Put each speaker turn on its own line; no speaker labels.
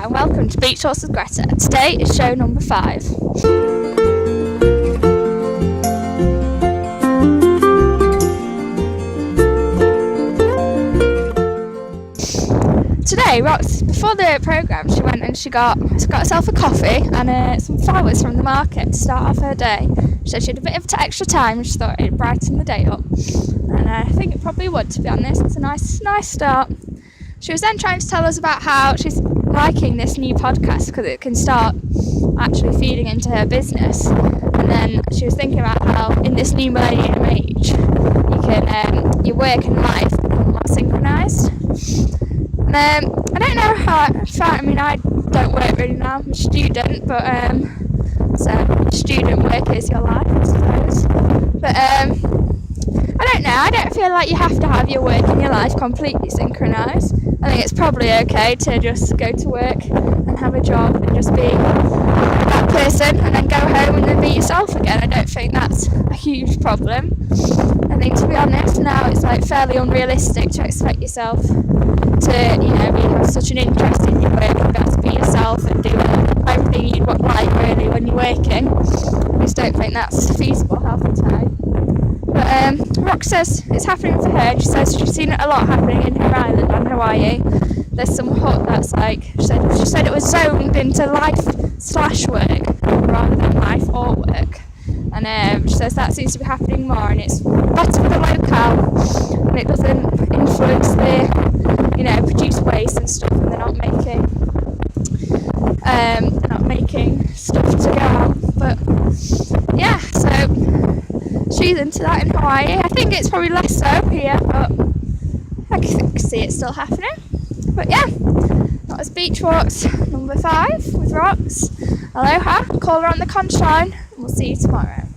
and welcome to Beach Talks with Greta. Today is show number 5. Today, Rox, before the programme, she went and she got herself a coffee and some flowers from the market to start off her day. She said she had a bit of extra time and she thought it'd brighten the day up. And I think it probably would, to be honest. It's a nice start. She was then trying to tell us about how she's liking this new podcast because it can start actually feeding into her business. And then she was thinking about how in this new millennium age, you can your work and life become more synchronised. I don't know how. In fact, I don't work really now. I'm a student, but so student work is your life, I suppose. But I don't know. I don't feel like you have to have your work and your life completely synchronised. I think it's probably okay to just go to work and have a job and just be that person and then go home and then be yourself again. I don't think that's a huge problem. I think, to be honest, now it's like fairly unrealistic to expect yourself to, have such an interest in your work and be able to be yourself and do everything you'd like really when you're working. I just don't think that's feasible half the time. But Rox says it's happening for her. She says she's seen it a lot happening in her island on Hawaii. There's some hut that's like, she said it was zoned into life/work rather than life or work. And she says that seems to be happening more, and it's better for the locale, and it doesn't influence the, produce waste and stuff, and they're not making stuff to go out. But yeah, so she's into that in Hawaii. I think it's probably less so here, but I can see it still happening. But yeah, that was Beach Walks number 5 with Rox. Aloha, call her on the conch line, and we'll see you tomorrow.